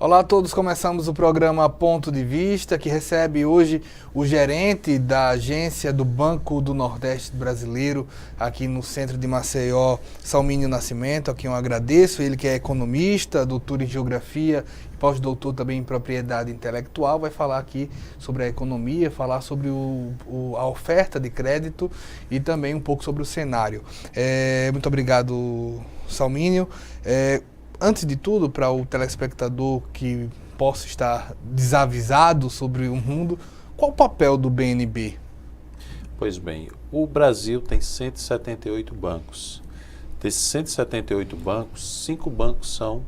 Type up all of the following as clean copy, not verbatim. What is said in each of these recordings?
Olá a todos, começamos o programa Ponto de Vista, que recebe hoje o gerente da agência do Banco do Nordeste Brasileiro, aqui no centro de Maceió, Salmínio Nascimento, a quem eu agradeço. Ele que é economista, doutor em geografia e pós-doutor também em propriedade intelectual, vai falar aqui sobre a economia, falar sobre a oferta de crédito e também um pouco sobre o cenário. Muito obrigado, Salmínio. Antes de tudo, para o telespectador que possa estar desavisado sobre o mundo, qual o papel do BNB? Pois bem, o Brasil tem 178 bancos. Desses 178 bancos, 5 bancos são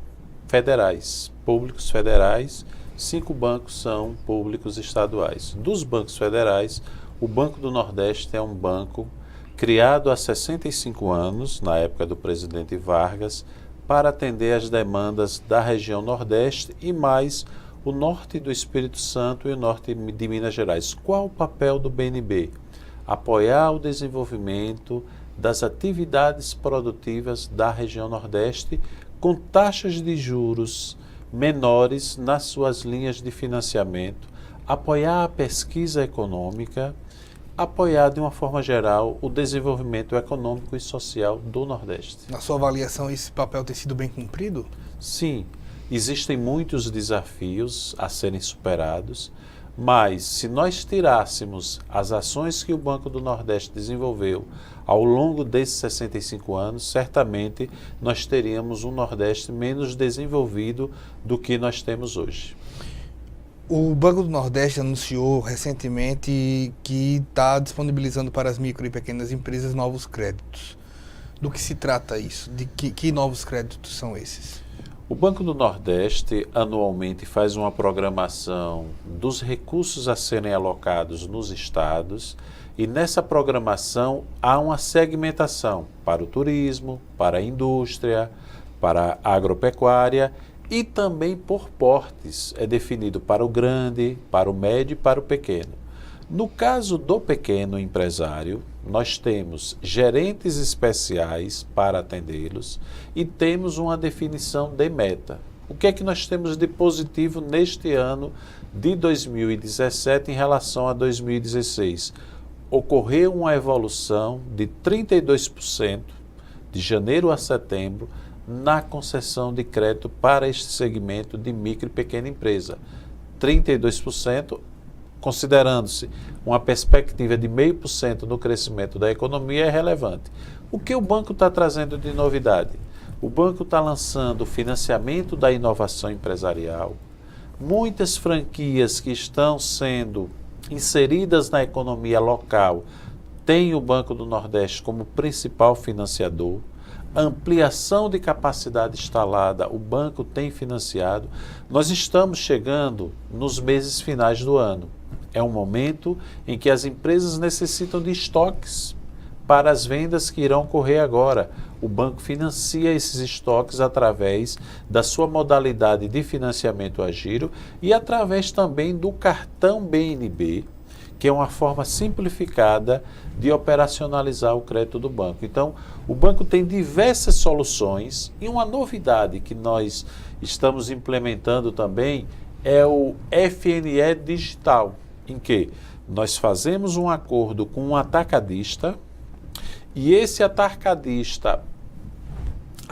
federais, públicos federais, 5 bancos são públicos estaduais. Dos bancos federais, o Banco do Nordeste é um banco criado há 65 anos, na época do presidente Vargas, para atender às demandas da região Nordeste e mais o norte do Espírito Santo e o norte de Minas Gerais. Qual o papel do BNB? Apoiar o desenvolvimento das atividades produtivas da região Nordeste com taxas de juros menores nas suas linhas de financiamento, apoiar a pesquisa econômica, apoiar de uma forma geral o desenvolvimento econômico e social do Nordeste. Na sua avaliação, esse papel tem sido bem cumprido? Sim, existem muitos desafios a serem superados, mas se nós tirássemos as ações que o Banco do Nordeste desenvolveu ao longo desses 65 anos, certamente nós teríamos um Nordeste menos desenvolvido do que nós temos hoje. O Banco do Nordeste anunciou recentemente que está disponibilizando para as micro e pequenas empresas novos créditos. Do que se trata isso? De que novos créditos são esses? O Banco do Nordeste anualmente faz uma programação dos recursos a serem alocados nos estados e nessa programação há uma segmentação para o turismo, para a indústria, para a agropecuária e também por portes, é definido para o grande, para o médio e para o pequeno. No caso do pequeno empresário, nós temos gerentes especiais para atendê-los e temos uma definição de meta. O que é que nós temos de positivo neste ano de 2017 em relação a 2016? Ocorreu uma evolução de 32% de janeiro a setembro na concessão de crédito para este segmento de micro e pequena empresa. 32%, considerando-se uma perspectiva de 0,5% no crescimento da economia, é relevante. O que o banco está trazendo de novidade? O banco está lançando o financiamento da inovação empresarial, muitas franquias que estão sendo inseridas na economia local têm o Banco do Nordeste como principal financiador, ampliação de capacidade instalada, o banco tem financiado. Nós estamos chegando nos meses finais do ano. É um momento em que as empresas necessitam de estoques para as vendas que irão ocorrer agora. O banco financia esses estoques através da sua modalidade de financiamento a giro e através também do cartão BNB, que é uma forma simplificada de operacionalizar o crédito do banco. Então, o banco tem diversas soluções e uma novidade que nós estamos implementando também é o FNE Digital, em que nós fazemos um acordo com um atacadista e esse atacadista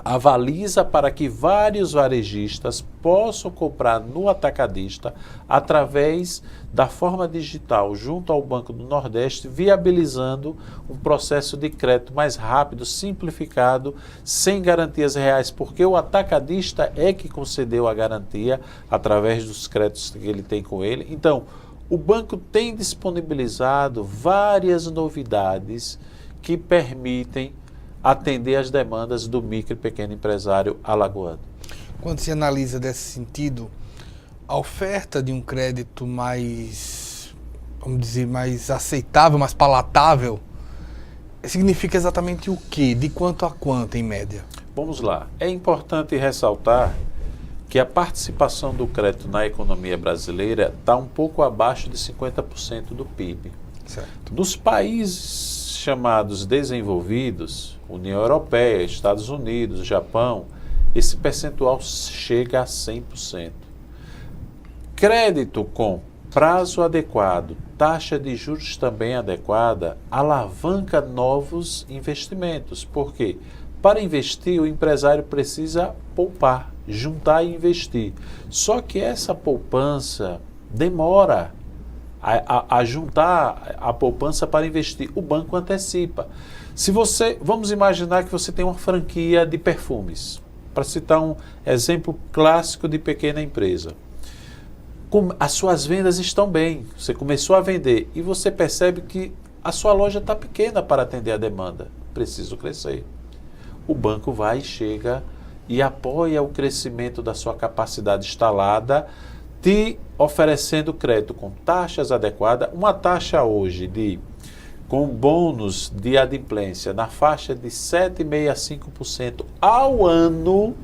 avaliza para que vários varejistas possam comprar no atacadista através da forma digital junto ao Banco do Nordeste, viabilizando um processo de crédito mais rápido, simplificado, sem garantias reais, porque o atacadista é que concedeu a garantia através dos créditos que ele tem com ele. Então, o banco tem disponibilizado várias novidades que permitem atender às demandas do micro e pequeno empresário alagoano. Quando se analisa desse sentido, a oferta de um crédito mais, vamos dizer, mais aceitável, mais palatável, significa exatamente o quê? De quanto a quanto, em média? Vamos lá. É importante ressaltar que a participação do crédito na economia brasileira está um pouco abaixo de 50% do PIB. Certo. Nos países chamados desenvolvidos, União Europeia, Estados Unidos, Japão, esse percentual chega a 100%. crédito com prazo adequado, taxa de juros também adequada, alavanca novos investimentos. Por quê? Para investir, o empresário precisa poupar, juntar e investir. Só que essa poupança demora a juntar a poupança para investir. O banco antecipa. Vamos imaginar que você tem uma franquia de perfumes, para citar um exemplo clássico de pequena empresa. As suas vendas estão bem, você começou a vender e você percebe que a sua loja está pequena para atender a demanda. Preciso crescer. O banco vai, chega e apoia o crescimento da sua capacidade instalada, te oferecendo crédito com taxas adequadas. Uma taxa hoje com bônus de adimplência na faixa de 7,65% ao ano,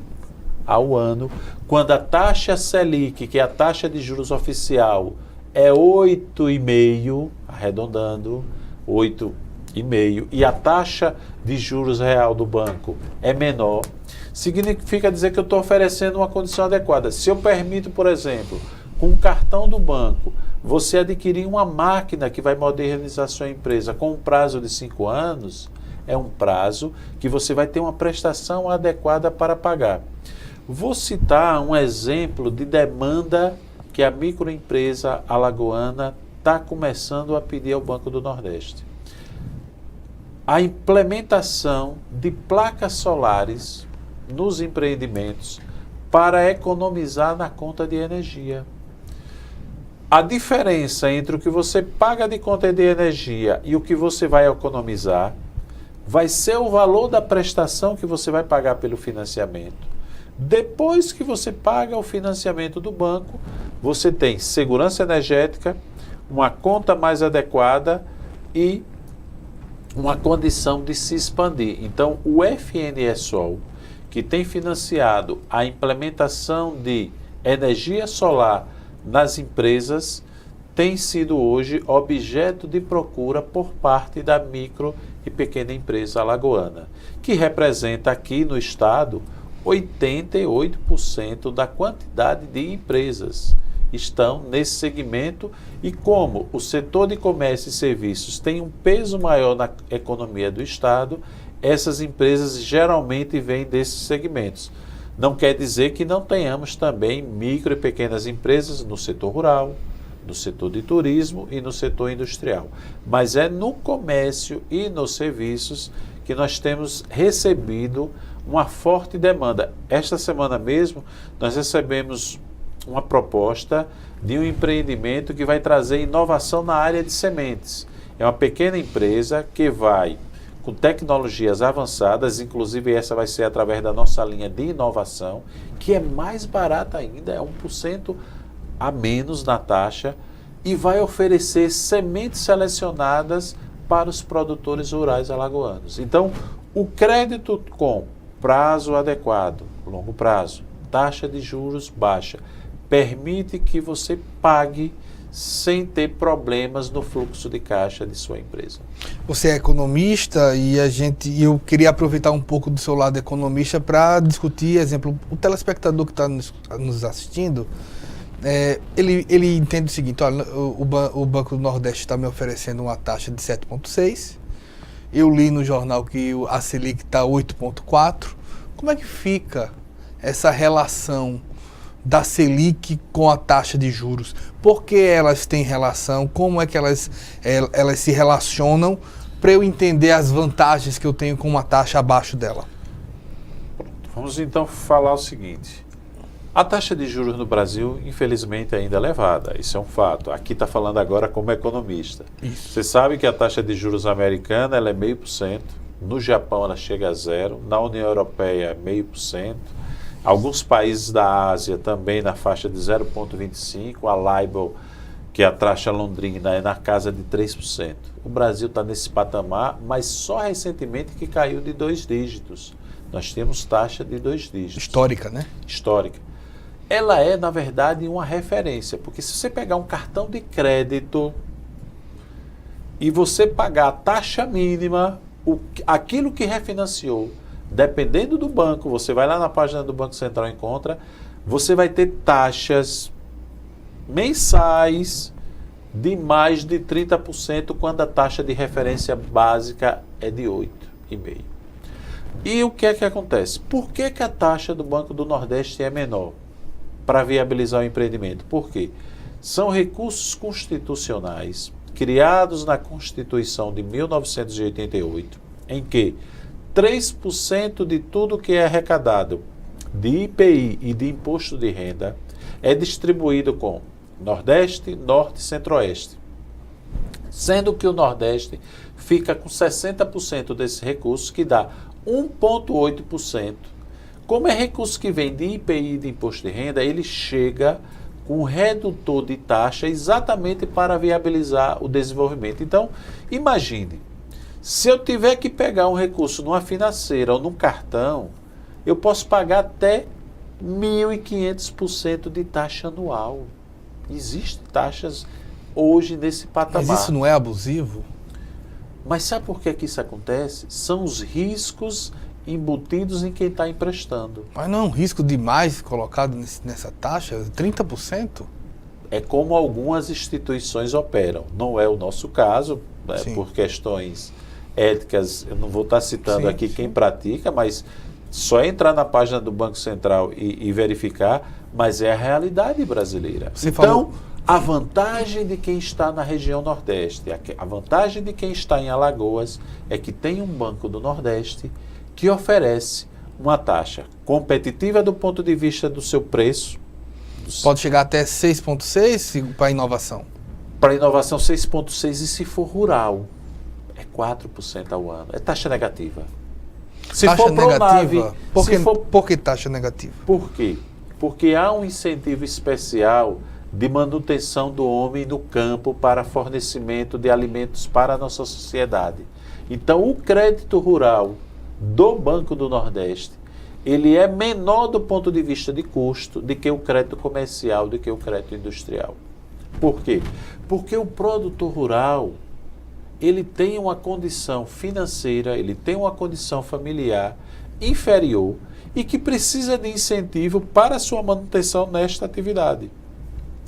quando a taxa Selic, que é a taxa de juros oficial, é 8,5%, arredondando, 8,5%, e a taxa de juros real do banco é menor, significa dizer que eu estou oferecendo uma condição adequada. Se eu permito, por exemplo, com o cartão do banco, você adquirir uma máquina que vai modernizar sua empresa com um prazo de 5 anos, é um prazo que você vai ter uma prestação adequada para pagar. Vou citar um exemplo de demanda que a microempresa alagoana está começando a pedir ao Banco do Nordeste. A implementação de placas solares nos empreendimentos para economizar na conta de energia. A diferença entre o que você paga de conta de energia e o que você vai economizar vai ser o valor da prestação que você vai pagar pelo financiamento. Depois que você paga o financiamento do banco, você tem segurança energética, uma conta mais adequada e uma condição de se expandir. Então, o FNSol, que tem financiado a implementação de energia solar nas empresas, tem sido hoje objeto de procura por parte da micro e pequena empresa alagoana, que representa aqui no estado 88% da quantidade de empresas estão nesse segmento, e como o setor de comércio e serviços tem um peso maior na economia do estado, essas empresas geralmente vêm desses segmentos. Não quer dizer que não tenhamos também micro e pequenas empresas no setor rural, no setor de turismo e no setor industrial. Mas é no comércio e nos serviços que nós temos recebido uma forte demanda. Esta semana mesmo, nós recebemos uma proposta de um empreendimento que vai trazer inovação na área de sementes. É uma pequena empresa que vai com tecnologias avançadas, inclusive essa vai ser através da nossa linha de inovação, que é mais barata ainda, é 1% a menos na taxa, e vai oferecer sementes selecionadas para os produtores rurais alagoanos. Então, o crédito com prazo adequado, longo prazo, taxa de juros baixa, permite que você pague sem ter problemas no fluxo de caixa de sua empresa. Você é economista e eu queria aproveitar um pouco do seu lado economista para discutir, exemplo, o telespectador que está nos assistindo, ele entende o seguinte: olha, o Banco do Nordeste está me oferecendo uma taxa de 7,6%, eu li no jornal que a Selic está 8,4%, como é que fica essa relação da Selic com a taxa de juros? Por que elas têm relação? Como é que elas se relacionam, para eu entender as vantagens que eu tenho com uma taxa abaixo dela? Vamos então falar o seguinte. A taxa de juros no Brasil, infelizmente, ainda é elevada. Isso é um fato. Aqui está falando agora como economista. Isso. Você sabe que a taxa de juros americana ela é 0,5%. No Japão ela chega a 0%. Na União Europeia, 0,5%. Alguns países da Ásia também na faixa de 0,25%. A LIBOR, que é a taxa londrina, é na casa de 3%. O Brasil está nesse patamar, mas só recentemente que caiu de 2 dígitos. Nós temos taxa de 2 dígitos. Histórica, né? Histórica. Ela é, na verdade, uma referência, porque se você pegar um cartão de crédito e você pagar a taxa mínima, aquilo que refinanciou, dependendo do banco, você vai lá na página do Banco Central e encontra, você vai ter taxas mensais de mais de 30% quando a taxa de referência básica é de 8,5%. E o que é que acontece? Por que que a taxa do Banco do Nordeste é menor para viabilizar o empreendimento? Por quê? São recursos constitucionais criados na Constituição de 1988, em que 3% de tudo que é arrecadado de IPI e de imposto de renda é distribuído com Nordeste, Norte e Centro-Oeste. Sendo que o Nordeste fica com 60% desses recursos, que dá 1,8%. Como é recurso que vem de IPI e de imposto de renda, ele chega com um redutor de taxa exatamente para viabilizar o desenvolvimento. Então, imagine, se eu tiver que pegar um recurso numa financeira ou num cartão, eu posso pagar até 1.500% de taxa anual. Existem taxas hoje nesse patamar. Mas isso não é abusivo? Mas sabe por que isso acontece? São os riscos embutidos em quem está emprestando. Mas não é um risco demais colocado nessa taxa? 30%? É como algumas instituições operam. Não é o nosso caso, né, por questões éticas. Eu não vou estar citando aqui quem pratica, mas só entrar na página do Banco Central e verificar, mas é a realidade brasileira. Então, a vantagem de quem está na região Nordeste, a vantagem de quem está em Alagoas é que tem um Banco do Nordeste que oferece uma taxa competitiva do ponto de vista do seu preço. Pode chegar até 6,6% para inovação. Para inovação 6,6%, e se for rural, é 4% ao ano. É taxa negativa. Se taxa for negativa? Pronave, por que taxa negativa? Por quê? Porque há um incentivo especial de manutenção do homem no campo para fornecimento de alimentos para a nossa sociedade. Então, o crédito rural do Banco do Nordeste, ele é menor do ponto de vista de custo do que o crédito comercial, do que o crédito industrial. Por quê? Porque o produtor rural, ele tem uma condição financeira, ele tem uma condição familiar inferior e que precisa de incentivo para a sua manutenção nesta atividade.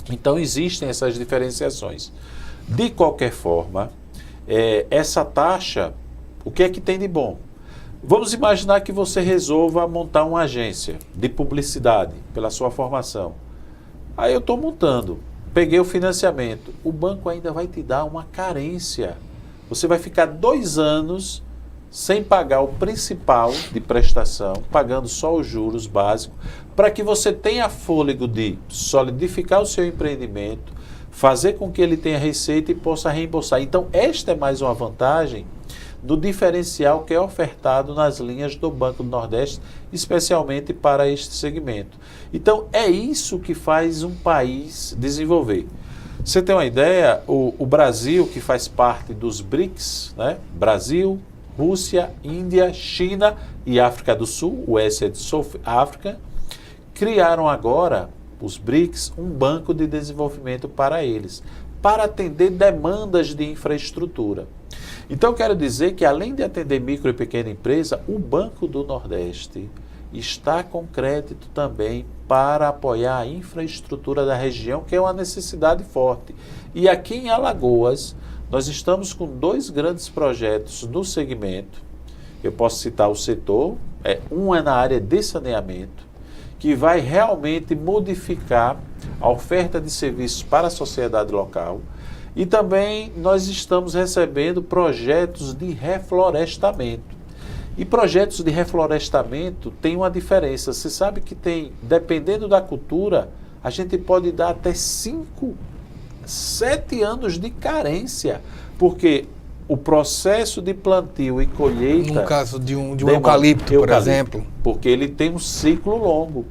Então, existem essas diferenciações. De qualquer forma, essa taxa, o que é que tem de bom? Vamos imaginar que você resolva montar uma agência de publicidade pela sua formação. Aí eu estou montando, peguei o financiamento. O banco ainda vai te dar uma carência. Você vai ficar 2 anos sem pagar o principal de prestação, pagando só os juros básicos, para que você tenha fôlego de solidificar o seu empreendimento, fazer com que ele tenha receita e possa reembolsar. Então, esta é mais uma vantagem do diferencial que é ofertado nas linhas do Banco do Nordeste, especialmente para este segmento. Então, é isso que faz um país desenvolver. Você tem uma ideia, o Brasil, que faz parte dos BRICS, né? Brasil, Rússia, Índia, China e África do Sul, o S é de South Africa, criaram agora, os BRICS, um banco de desenvolvimento para eles, para atender demandas de infraestrutura. Então, quero dizer que, além de atender micro e pequena empresa, o Banco do Nordeste está com crédito também para apoiar a infraestrutura da região, que é uma necessidade forte. E aqui em Alagoas, nós estamos com 2 grandes projetos no segmento. Eu posso citar o setor, um é na área de saneamento, que vai realmente modificar a oferta de serviços para a sociedade local. E também nós estamos recebendo projetos de reflorestamento. E projetos de reflorestamento têm uma diferença. Você sabe que tem, dependendo da cultura, a gente pode dar até 5, 7 anos de carência, porque o processo de plantio e colheita... No caso de um eucalipto, por exemplo. Porque ele tem um ciclo longo.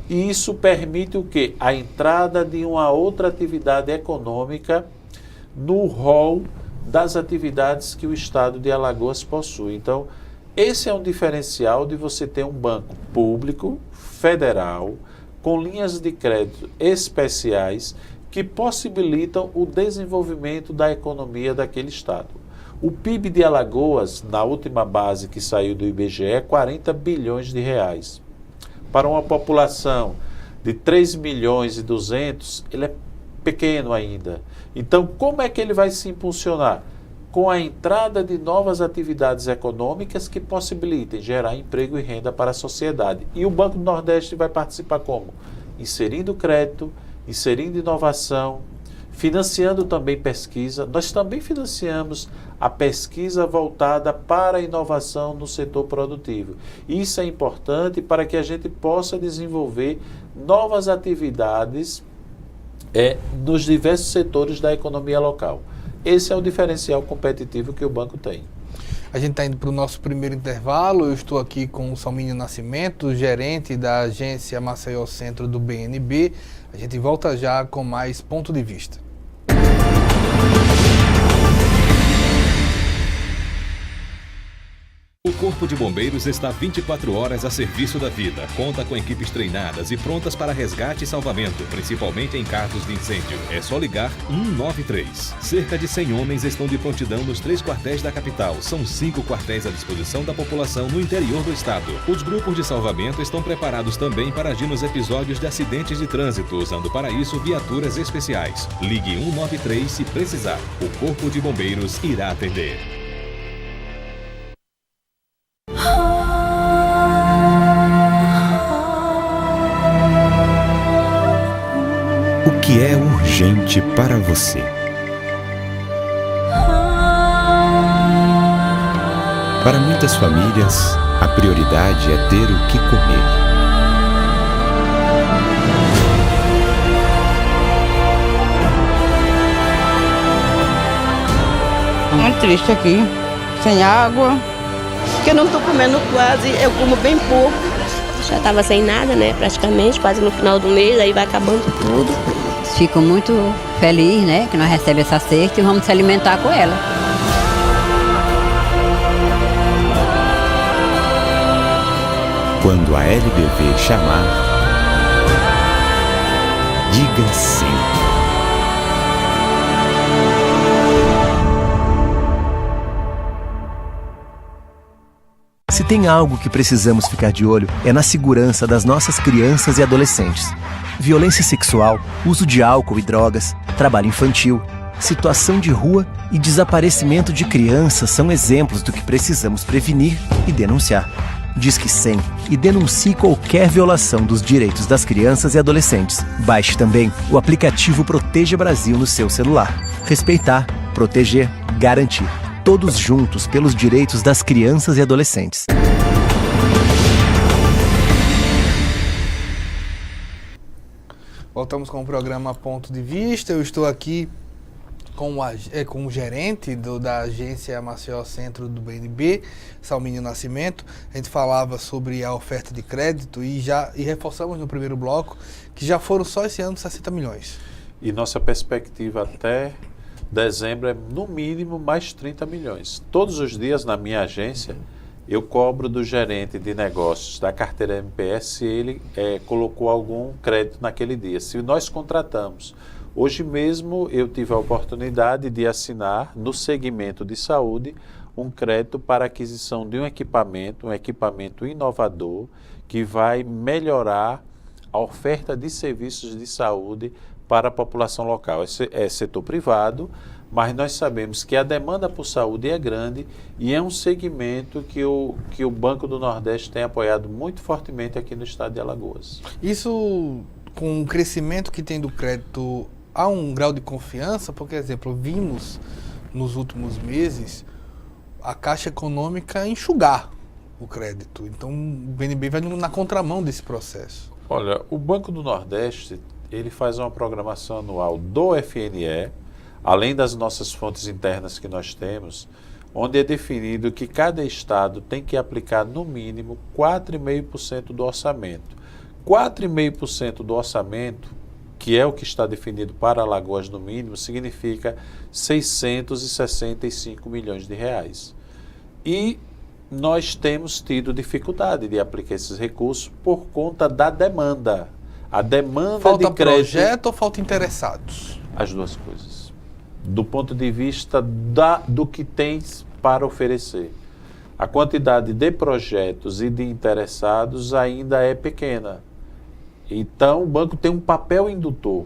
E isso permite o quê? A entrada de uma outra atividade econômica no rol das atividades que o estado de Alagoas possui. Então, esse é um diferencial de você ter um banco público, federal, com linhas de crédito especiais que possibilitam o desenvolvimento da economia daquele estado. O PIB de Alagoas, na última base que saiu do IBGE, é 40 bilhões de reais. Para uma população de 3 milhões e 200, ele é pequeno ainda. Então, como é que ele vai se impulsionar? Com a entrada de novas atividades econômicas que possibilitem gerar emprego e renda para a sociedade. E o Banco do Nordeste vai participar como? Inserindo crédito, inserindo inovação, financiando também pesquisa. Nós também financiamos a pesquisa voltada para a inovação no setor produtivo. Isso é importante para que a gente possa desenvolver novas atividades nos diversos setores da economia local. Esse é o diferencial competitivo que o banco tem. A gente está indo para o nosso primeiro intervalo. Eu estou aqui com o Salmínio Nascimento, gerente da agência Maceió Centro do BNB. A gente volta já com mais Ponto de Vista. O Corpo de Bombeiros está 24 horas a serviço da vida. Conta com equipes treinadas e prontas para resgate e salvamento, principalmente em casos de incêndio. É só ligar 193. Cerca de 100 homens estão de prontidão nos 3 quartéis da capital. São 5 quartéis à disposição da população no interior do estado. Os grupos de salvamento estão preparados também para agir nos episódios de acidentes de trânsito, usando para isso viaturas especiais. Ligue 193 se precisar. O Corpo de Bombeiros irá atender. O que é urgente para você? Para muitas famílias, a prioridade é ter o que comer. Muito triste aqui, sem água. Que eu não estou comendo quase, eu como bem pouco. Já estava sem nada, né, praticamente, quase no final do mês, aí vai acabando tudo. Fico muito feliz, né, que nós recebemos essa cesta e vamos se alimentar com ela. Quando a LBV chamar, diga sim. Se tem algo que precisamos ficar de olho, é na segurança das nossas crianças e adolescentes. Violência sexual, uso de álcool e drogas, trabalho infantil, situação de rua e desaparecimento de crianças são exemplos do que precisamos prevenir e denunciar. Disque 100 e denuncie qualquer violação dos direitos das crianças e adolescentes. Baixe também o aplicativo Proteja Brasil no seu celular. Respeitar, proteger, garantir. Todos juntos pelos direitos das crianças e adolescentes. Voltamos com o programa Ponto de Vista. Eu estou aqui com o gerente da agência Maceió Centro do BNB, Salmínio Nascimento. A gente falava sobre a oferta de crédito e reforçamos no primeiro bloco que já foram só esse ano 60 milhões. E nossa perspectiva até dezembro é no mínimo mais 30 milhões. Todos os dias na minha agência eu cobro do gerente de negócios da carteira MPS se ele colocou algum crédito naquele dia. Se nós contratamos. Hoje mesmo eu tive a oportunidade de assinar no segmento de saúde um crédito para aquisição de um equipamento inovador que vai melhorar a oferta de serviços de saúde para a população local. Esse é setor privado, mas nós sabemos que a demanda por saúde é grande e é um segmento que o Banco do Nordeste tem apoiado muito fortemente aqui no estado de Alagoas. Isso, com o crescimento que tem do crédito, há um grau de confiança? Porque, por exemplo, vimos nos últimos meses a Caixa Econômica enxugar o crédito. Então, o BNB vai na contramão desse processo. Olha, o Banco do Nordeste ele faz uma programação anual do FNE, além das nossas fontes internas que nós temos, onde é definido que cada estado tem que aplicar no mínimo 4,5% do orçamento. 4,5% do orçamento, que é o que está definido para Alagoas no mínimo, significa 665 milhões de reais. E nós temos tido dificuldade de aplicar esses recursos por conta da demanda. A demanda falta de crédito... projeto ou falta interessados? As duas coisas. Do ponto de vista do que tens para oferecer. A quantidade de projetos e de interessados ainda é pequena. Então, o banco tem um papel indutor.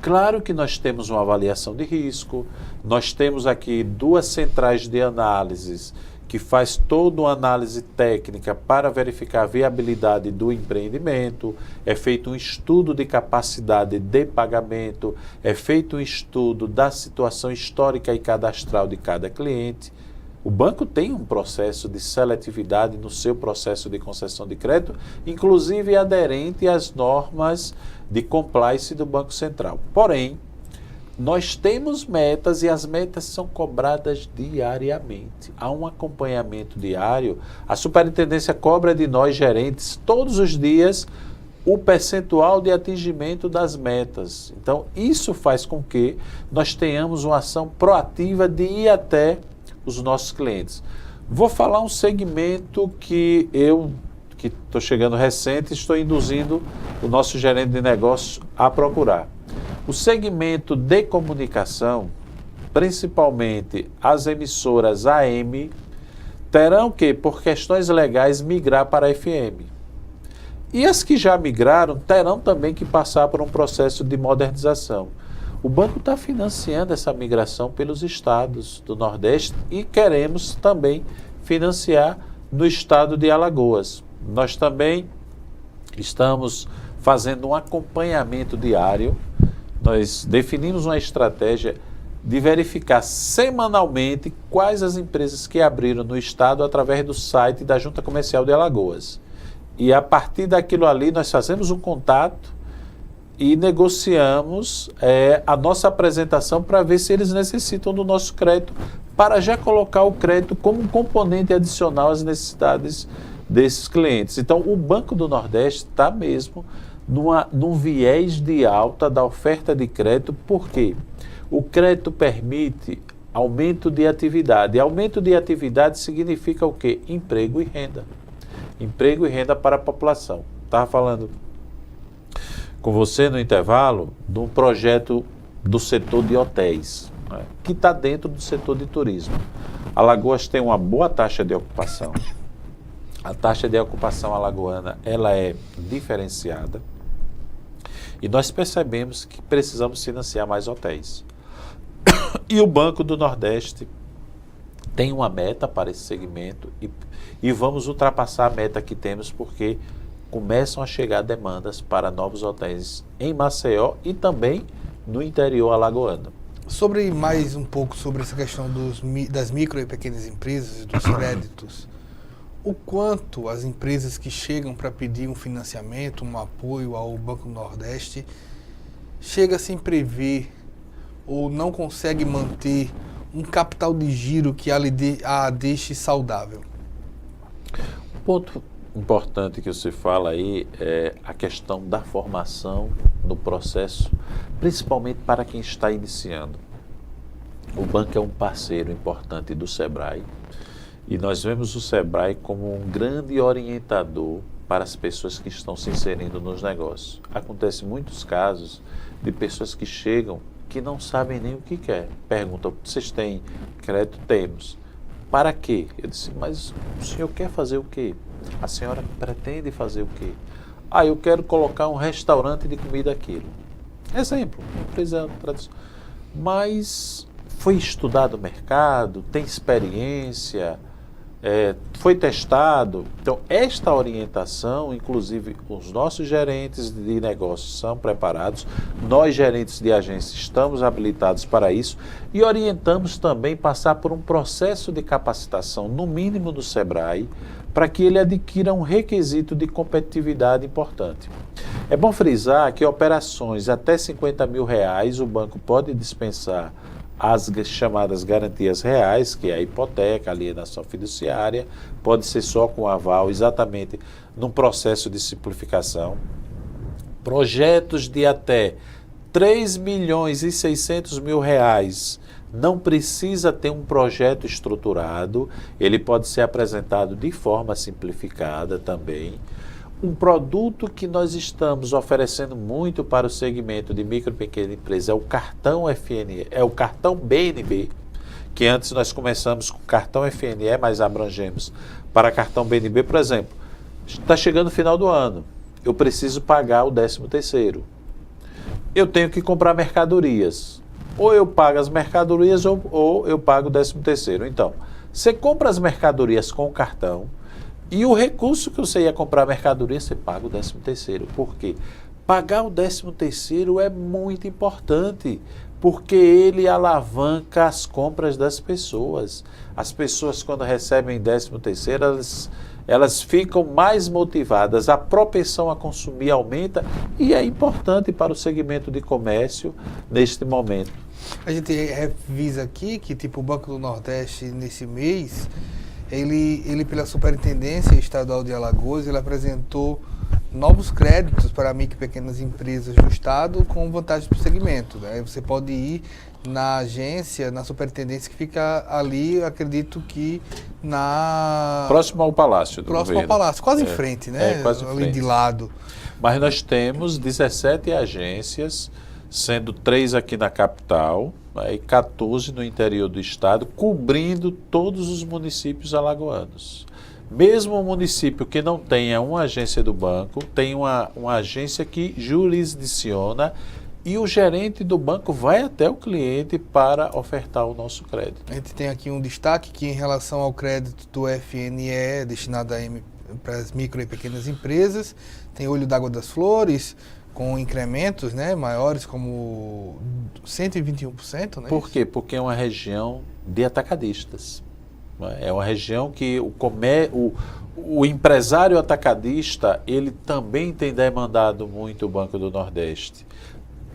Claro que nós temos uma avaliação de risco, nós temos aqui 2 centrais de análises que faz toda uma análise técnica para verificar a viabilidade do empreendimento, é feito um estudo de capacidade de pagamento, é feito um estudo da situação histórica e cadastral de cada cliente. O banco tem um processo de seletividade no seu processo de concessão de crédito, inclusive aderente às normas de compliance do Banco Central. Porém, nós temos metas e as metas são cobradas diariamente. Há um acompanhamento diário. A superintendência cobra de nós, gerentes, todos os dias, o percentual de atingimento das metas. Então, isso faz com que nós tenhamos uma ação proativa de ir até os nossos clientes. Vou falar um segmento que estou chegando recente, estou induzindo o nosso gerente de negócios a procurar. O segmento de comunicação, principalmente as emissoras AM, terão que, por questões legais, migrar para a FM. E as que já migraram terão também que passar por um processo de modernização. O banco está financiando essa migração pelos estados do Nordeste e queremos também financiar no estado de Alagoas. Nós também estamos fazendo um acompanhamento diário. Nós definimos uma estratégia de verificar semanalmente quais as empresas que abriram no estado através do site da Junta Comercial de Alagoas. E a partir daquilo ali nós fazemos um contato e negociamos a nossa apresentação para ver se eles necessitam do nosso crédito, para já colocar o crédito como um componente adicional às necessidades desses clientes. Então, o Banco do Nordeste está mesmo num viés de alta da oferta de crédito, porque o crédito permite aumento de atividade. E aumento de atividade significa o quê? Emprego e renda. Emprego e renda para a população. Estava falando com você no intervalo de um projeto do setor de hotéis, né, que está dentro do setor de turismo. Alagoas tem uma boa taxa de ocupação. A taxa de ocupação alagoana, ela é diferenciada e nós percebemos que precisamos financiar mais hotéis. E o Banco do Nordeste tem uma meta para esse segmento e vamos ultrapassar a meta que temos, porque começam a chegar demandas para novos hotéis em Maceió e também no interior alagoano. Sobre mais um pouco sobre essa questão das micro e pequenas empresas e dos créditos, o quanto as empresas que chegam para pedir um financiamento, um apoio ao Banco do Nordeste, chega sem prever ou não consegue manter um capital de giro que a deixe saudável? Um ponto importante que você fala aí é a questão da formação no processo, principalmente para quem está iniciando. O banco é um parceiro importante do Sebrae e nós vemos o Sebrae como um grande orientador para as pessoas que estão se inserindo nos negócios. Acontece muitos casos de pessoas que chegam que não sabem nem o que quer. Perguntam: vocês têm crédito? Temos. Para quê? Eu disse: mas o senhor quer fazer o quê? A senhora pretende fazer o quê? Eu quero colocar um restaurante de comida aquilo. Exemplo, empresa tradicional. Mas foi estudado o mercado, tem experiência, foi testado. Então, esta orientação, inclusive os nossos gerentes de negócios são preparados, nós gerentes de agência estamos habilitados para isso e orientamos também passar por um processo de capacitação, no mínimo do Sebrae, para que ele adquira um requisito de competitividade importante. É bom frisar que operações até R$50 mil o banco pode dispensar as chamadas garantias reais, que é a hipoteca, a alienação fiduciária, pode ser só com aval, exatamente num processo de simplificação. Projetos de até R$3.600.000 não precisa ter um projeto estruturado, ele pode ser apresentado de forma simplificada também. Um produto que nós estamos oferecendo muito para o segmento de micro e pequena empresa é o cartão FNE, é o cartão BNB, que antes nós começamos com cartão FNE, mas abrangemos para cartão BNB. Por exemplo, está chegando o final do ano, eu preciso pagar o 13º. eu tenho que comprar mercadorias. Ou eu pago as mercadorias ou eu pago o 13º. Então, você compra as mercadorias com o cartão e o recurso que você ia comprar a mercadoria, você paga o 13º. Por quê? Pagar o 13º é muito importante, porque ele alavanca as compras das pessoas. As pessoas, quando recebem 13º, elas ficam mais motivadas, a propensão a consumir aumenta e é importante para o segmento de comércio neste momento. A gente revisa aqui que tipo o Banco do Nordeste nesse mês, ele pela Superintendência Estadual de Alagoas, ele apresentou novos créditos para micro e pequenas empresas do estado com vantagens para o segmento, né? Você pode ir na agência, na superintendência que fica ali, acredito que próximo ao Palácio do Próximo Governo. ao Palácio, quase em frente, né? Quase em ali frente. de lado. Mas nós temos 17 agências, sendo 3 aqui na capital, e 14 no interior do estado, cobrindo todos os municípios alagoanos. Mesmo o município que não tenha uma agência do banco, tem uma agência que jurisdiciona e o gerente do banco vai até o cliente para ofertar o nosso crédito. A gente tem aqui um destaque que em relação ao crédito do FNE destinado para as micro e pequenas empresas, tem Olho d'Água das Flores, com incrementos, né, maiores, como 121%. Né? Por quê? Porque é uma região de atacadistas. É uma região que o empresário atacadista, ele também tem demandado muito o Banco do Nordeste.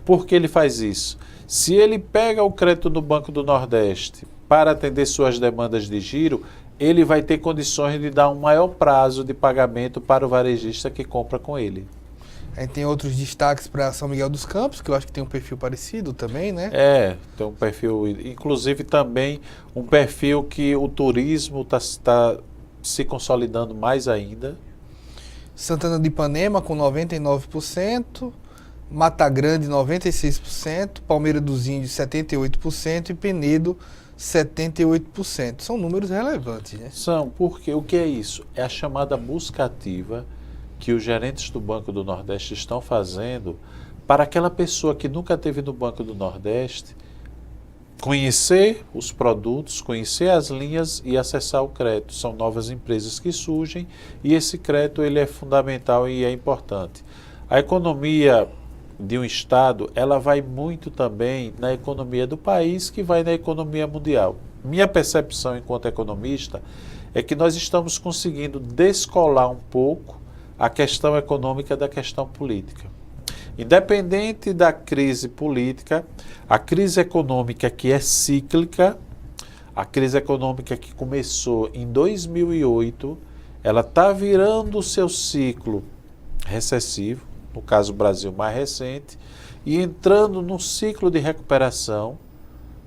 Por que ele faz isso? Se ele pega o crédito no Banco do Nordeste para atender suas demandas de giro, ele vai ter condições de dar um maior prazo de pagamento para o varejista que compra com ele. A gente tem outros destaques para São Miguel dos Campos, que eu acho que tem um perfil parecido também, né? Tem um perfil, inclusive também um perfil que o turismo está se consolidando mais ainda. Santana de Ipanema com 99%, Mata Grande 96%, Palmeira dos Índios 78% e Penedo 78%. São números relevantes, né? São, porque o que é isso? É a chamada busca ativa que os gerentes do Banco do Nordeste estão fazendo para aquela pessoa que nunca esteve no Banco do Nordeste conhecer os produtos, conhecer as linhas e acessar o crédito. São novas empresas que surgem e esse crédito ele é fundamental e é importante. A economia de um estado, ela vai muito também na economia do país, que vai na economia mundial. Minha percepção enquanto economista é que nós estamos conseguindo descolar um pouco a questão econômica da questão política. Independente da crise política, a crise econômica que é cíclica, a crise econômica que começou em 2008, ela está virando o seu ciclo recessivo, no caso do Brasil mais recente, e entrando num ciclo de recuperação.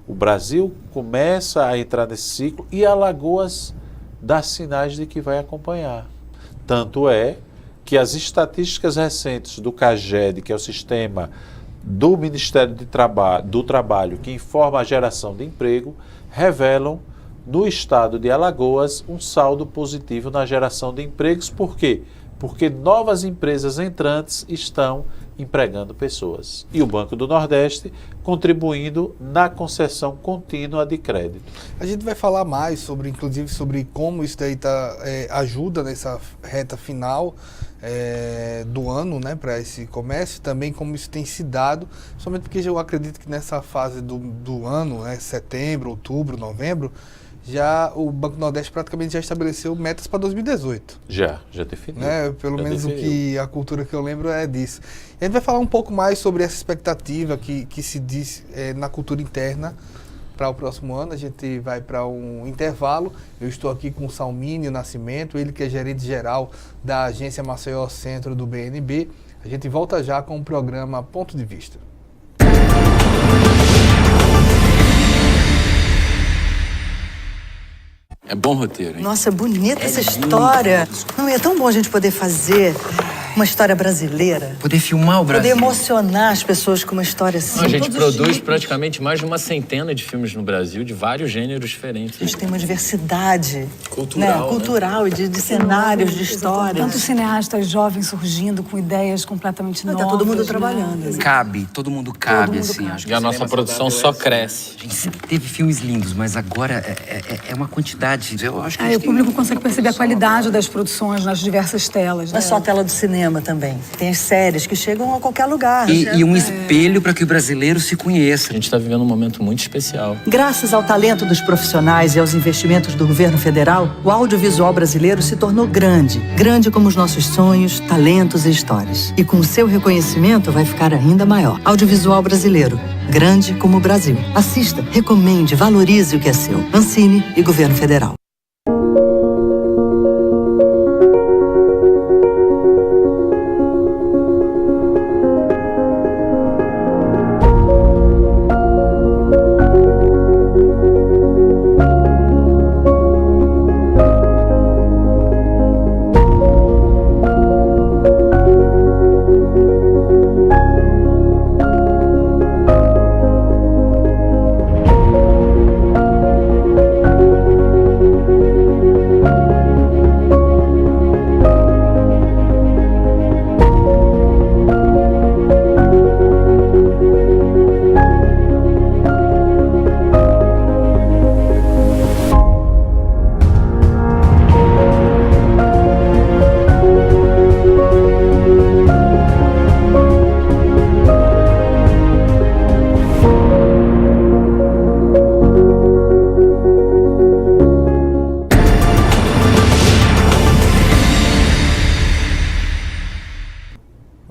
O Brasil começa a entrar nesse ciclo e Alagoas dá sinais de que vai acompanhar. Tanto é que as estatísticas recentes do CAGED, que é o sistema do Ministério do Trabalho, que informa a geração de emprego, revelam no estado de Alagoas um saldo positivo na geração de empregos. Por quê? Porque novas empresas entrantes estão empregando pessoas. E o Banco do Nordeste contribuindo na concessão contínua de crédito. A gente vai falar mais sobre, inclusive, sobre como isso daí ajuda nessa reta final do ano, né, para esse comércio, também como isso tem se dado, somente porque eu acredito que nessa fase do ano, né, setembro, outubro, novembro, já o Banco do Nordeste praticamente já estabeleceu metas para 2018. Já definiu. Né? Pelo menos a cultura que eu lembro é disso. E a gente vai falar um pouco mais sobre essa expectativa que se diz na cultura interna para o próximo ano. A gente vai para um intervalo. Eu estou aqui com o Salmínio Nascimento, ele que é gerente geral da agência Maceió Centro do BNB. A gente volta já com o programa Ponto de Vista. É bom roteiro, hein? Nossa, bonita essa história. Não, é tão bom a gente poder fazer uma história brasileira. Poder filmar o Brasil. Poder emocionar as pessoas com uma história assim. A gente produz praticamente mais de uma centena de filmes no Brasil, de vários gêneros diferentes. A gente tem uma diversidade cultural, né? Cultural e de cenários, de histórias. Tantos cineastas jovens surgindo com ideias completamente novas. Tá todo mundo trabalhando. Cabe, todo mundo cabe, assim. Acho que a nossa produção só cresce. A gente sempre teve filmes lindos, mas agora é uma quantidade. Eu acho que o público consegue perceber a qualidade das produções nas diversas telas. Não é só a tela do cinema também. Tem as séries que chegam a qualquer lugar. E um espelho para que o brasileiro se conheça. A gente está vivendo um momento muito especial. Graças ao talento dos profissionais e aos investimentos do governo federal, o audiovisual brasileiro se tornou grande. Grande como os nossos sonhos, talentos e histórias. E com o seu reconhecimento vai ficar ainda maior. Audiovisual brasileiro. Grande como o Brasil. Assista, recomende, valorize o que é seu. Ancine e Governo Federal.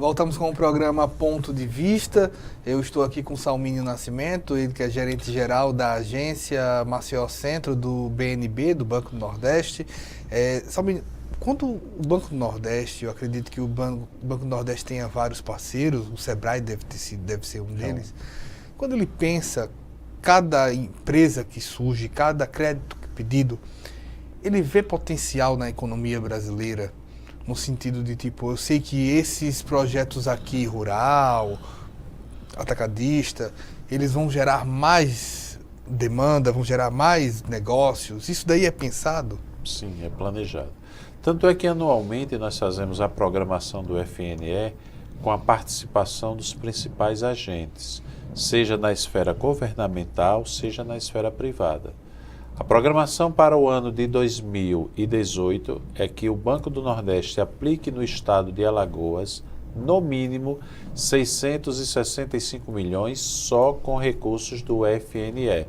Voltamos com o programa Ponto de Vista. Eu estou aqui com Salmínio Nascimento, ele que é gerente-geral da agência Maceió Centro do BNB, do Banco do Nordeste. Salmínio, quanto o Banco do Nordeste, eu acredito que o Banco do Nordeste tenha vários parceiros, o Sebrae deve ser um deles. Quando ele pensa, cada empresa que surge, cada crédito pedido, ele vê potencial na economia brasileira? No sentido de, tipo, eu sei que esses projetos aqui, rural, atacadista, eles vão gerar mais demanda, vão gerar mais negócios. Isso daí é pensado? Sim, é planejado. Tanto é que anualmente nós fazemos a programação do FNE com a participação dos principais agentes, seja na esfera governamental, seja na esfera privada. A programação para o ano de 2018 é que o Banco do Nordeste aplique no estado de Alagoas, no mínimo, 665 milhões só com recursos do FNE.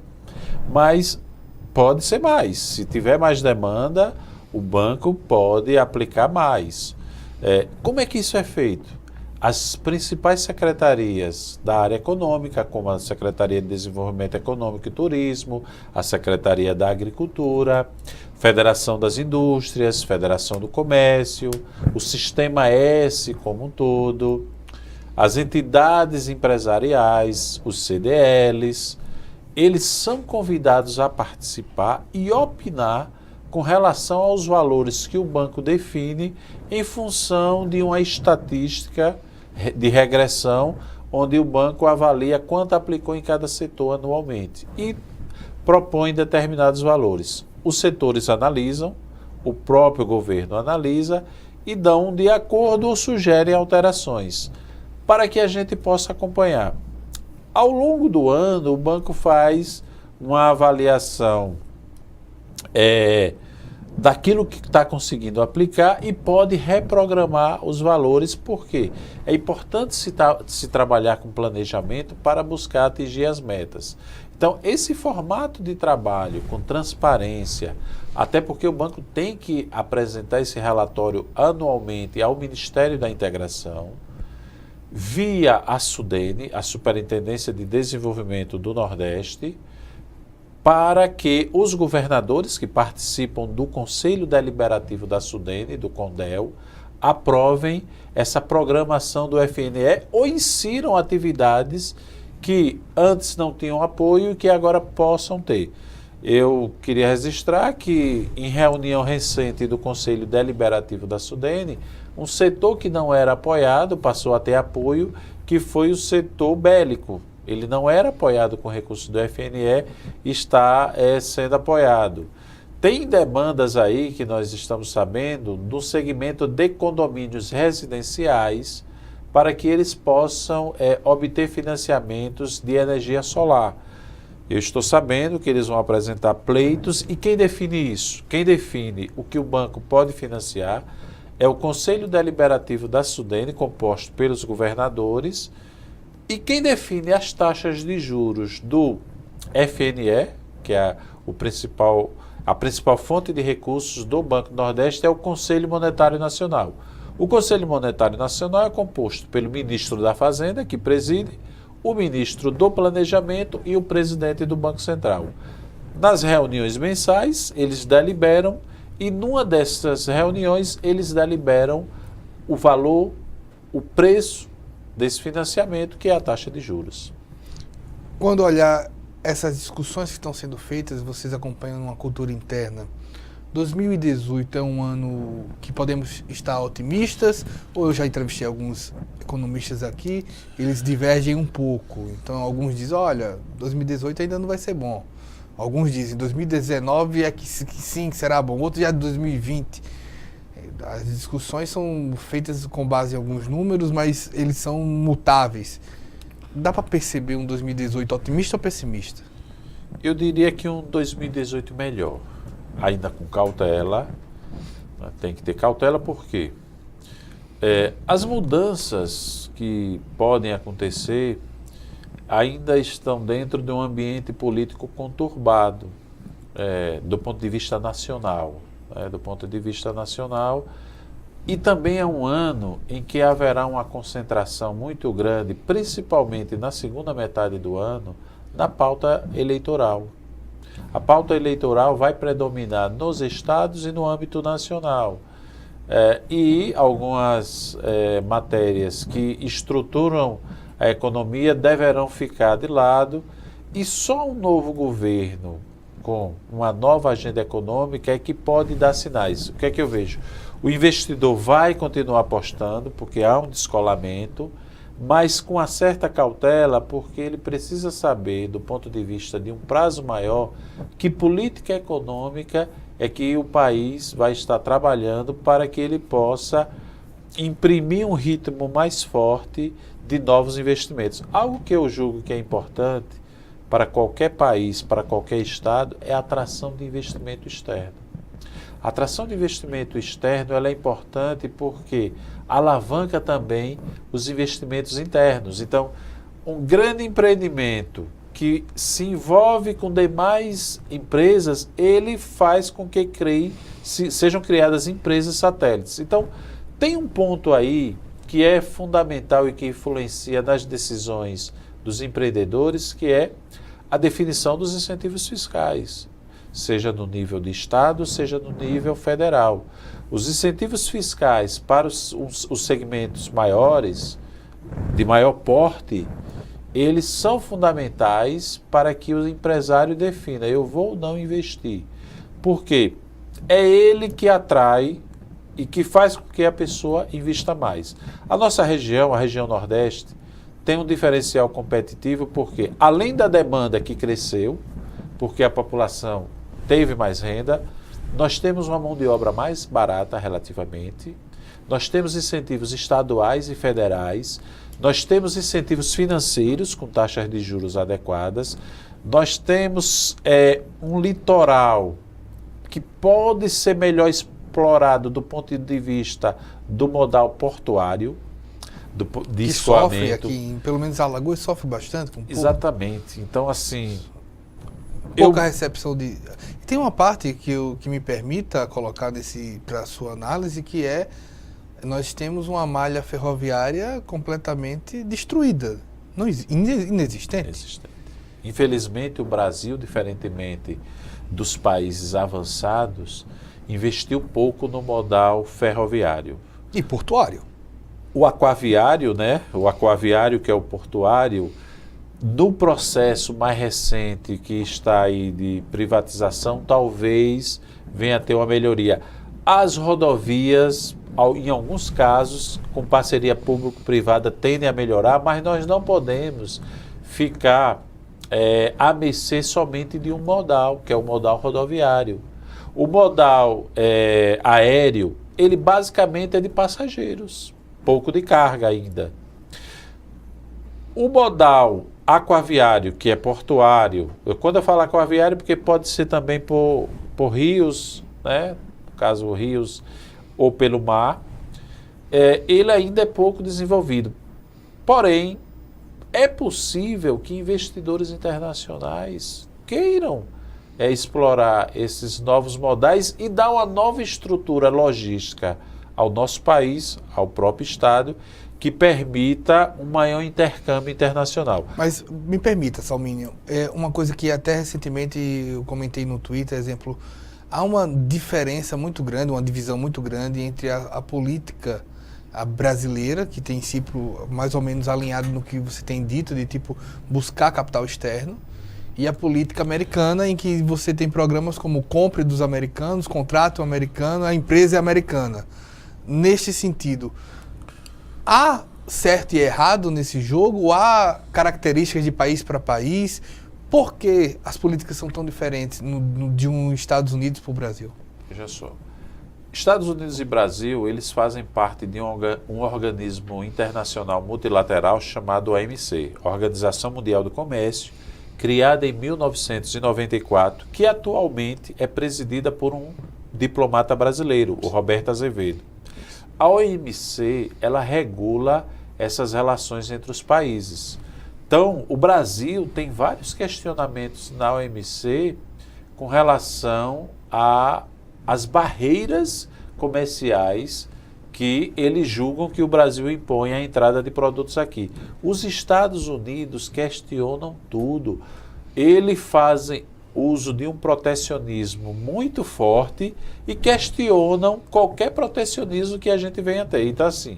Mas pode ser mais. Se tiver mais demanda, o banco pode aplicar mais. Como é que isso é feito? As principais secretarias da área econômica, como a Secretaria de Desenvolvimento Econômico e Turismo, a Secretaria da Agricultura, Federação das Indústrias, Federação do Comércio, o Sistema S como um todo, as entidades empresariais, os CDLs, eles são convidados a participar e opinar com relação aos valores que o banco define em função de uma estatística de regressão, onde o banco avalia quanto aplicou em cada setor anualmente e propõe determinados valores. Os setores analisam, o próprio governo analisa e dão de acordo ou sugerem alterações, para que a gente possa acompanhar. Ao longo do ano, o banco faz uma avaliação daquilo que está conseguindo aplicar e pode reprogramar os valores, porque é importante se trabalhar com planejamento para buscar atingir as metas. Então, esse formato de trabalho com transparência, até porque o banco tem que apresentar esse relatório anualmente ao Ministério da Integração, via a SUDENE, a Superintendência de Desenvolvimento do Nordeste, para que os governadores que participam do Conselho Deliberativo da SUDENE, do CONDEL, aprovem essa programação do FNE ou insiram atividades que antes não tinham apoio e que agora possam ter. Eu queria registrar que, em reunião recente do Conselho Deliberativo da SUDENE, um setor que não era apoiado passou a ter apoio, que foi o setor bélico. Ele não era apoiado com recursos do FNE, está sendo apoiado. Tem demandas aí que nós estamos sabendo no segmento de condomínios residenciais para que eles possam obter financiamentos de energia solar. Eu estou sabendo que eles vão apresentar pleitos e quem define isso? Quem define o que o banco pode financiar é o Conselho Deliberativo da SUDENE, composto pelos governadores, e quem define as taxas de juros do FNE, que é a principal fonte de recursos do Banco do Nordeste, é o Conselho Monetário Nacional. O Conselho Monetário Nacional é composto pelo ministro da Fazenda, que preside, o ministro do Planejamento e o presidente do Banco Central. Nas reuniões mensais, eles deliberam e numa dessas reuniões eles deliberam o valor, o preço desse financiamento, que é a taxa de juros. Quando olhar essas discussões que estão sendo feitas, vocês acompanham uma cultura interna. 2018 é um ano que podemos estar otimistas, ou eu já entrevistei alguns economistas aqui, eles divergem um pouco. Então, alguns dizem, olha, 2018 ainda não vai ser bom. Alguns dizem, 2019 é que sim, que será bom. Outros já de 2020. As discussões são feitas com base em alguns números, mas eles são mutáveis. Dá para perceber um 2018 otimista ou pessimista? Eu diria que um 2018 melhor. Ainda com cautela, tem que ter cautela porque as mudanças que podem acontecer ainda estão dentro de um ambiente político conturbado, do ponto de vista nacional. E também é um ano em que haverá uma concentração muito grande, principalmente na segunda metade do ano, na pauta eleitoral. A pauta eleitoral vai predominar nos estados e no âmbito nacional. E algumas matérias que estruturam a economia deverão ficar de lado e só um novo governo com uma nova agenda econômica é que pode dar sinais. O que é que eu vejo? O investidor vai continuar apostando porque há um descolamento, mas com uma certa cautela, porque ele precisa saber, do ponto de vista de um prazo maior, que política econômica é que o país vai estar trabalhando para que ele possa imprimir um ritmo mais forte de novos investimentos. Algo que eu julgo que é importante para qualquer país, para qualquer estado, é a atração de investimento externo. A atração de investimento externo ela é importante porque alavanca também os investimentos internos. Então, um grande empreendimento que se envolve com demais empresas, ele faz com que sejam criadas empresas satélites. Então, tem um ponto aí que é fundamental e que influencia nas decisões dos empreendedores, que é a definição dos incentivos fiscais, seja no nível de estado, seja no nível federal. Os incentivos fiscais para os segmentos maiores, de maior porte, eles são fundamentais para que o empresário defina, eu vou ou não investir. Porque é ele que atrai e que faz com que a pessoa invista mais. A nossa região, a região Nordeste, tem um diferencial competitivo porque, além da demanda que cresceu, porque a população teve mais renda, nós temos uma mão de obra mais barata relativamente, nós temos incentivos estaduais e federais, nós temos incentivos financeiros com taxas de juros adequadas, nós temos um litoral que pode ser melhor explorado do ponto de vista do modal portuário, de que sofre aqui, pelo menos Alagoas sofre bastante com Exatamente. Então, assim... Pouca recepção de... Tem uma parte que me permita colocar para a sua análise, que é nós temos uma malha ferroviária completamente destruída, inexistente. Infelizmente, o Brasil, diferentemente dos países avançados, investiu pouco no modal ferroviário. E portuário. O aquaviário, né? O aquaviário, que é o portuário, no processo mais recente que está aí de privatização, talvez venha a ter uma melhoria. As rodovias, em alguns casos, com parceria público-privada, tendem a melhorar, mas nós não podemos ficar à mercê somente de um modal, que é o modal rodoviário. O modal aéreo, ele basicamente é de passageiros, pouco de carga ainda. O modal aquaviário, que é portuário, quando eu falo aquaviário, porque pode ser também por rios, né? No caso rios, ou pelo mar, ele ainda é pouco desenvolvido. Porém, é possível que investidores internacionais queiram explorar esses novos modais e dar uma nova estrutura logística ao nosso país, ao próprio Estado, que permita um maior intercâmbio internacional. Mas me permita, Salmínio, uma coisa que até recentemente eu comentei no Twitter, exemplo, há uma diferença muito grande, uma divisão muito grande entre a política brasileira, que tem sido mais ou menos alinhado no que você tem dito, de tipo buscar capital externo, e a política americana, em que você tem programas como compre dos americanos, contrato americano, a empresa é americana. Neste sentido, há certo e errado nesse jogo? Há características de país para país? Por que as políticas são tão diferentes de um Estados Unidos para o Brasil? Veja só. Estados Unidos e Brasil, eles fazem parte de um organismo internacional multilateral chamado OMC, Organização Mundial do Comércio, criada em 1994, que atualmente é presidida por um diplomata brasileiro, o Roberto Azevedo. A OMC, ela regula essas relações entre os países. Então, o Brasil tem vários questionamentos na OMC com relação às barreiras comerciais que eles julgam que o Brasil impõe à entrada de produtos aqui. Os Estados Unidos questionam tudo. Eles fazem uso de um protecionismo muito forte e questionam qualquer protecionismo que a gente venha ter. Então, assim,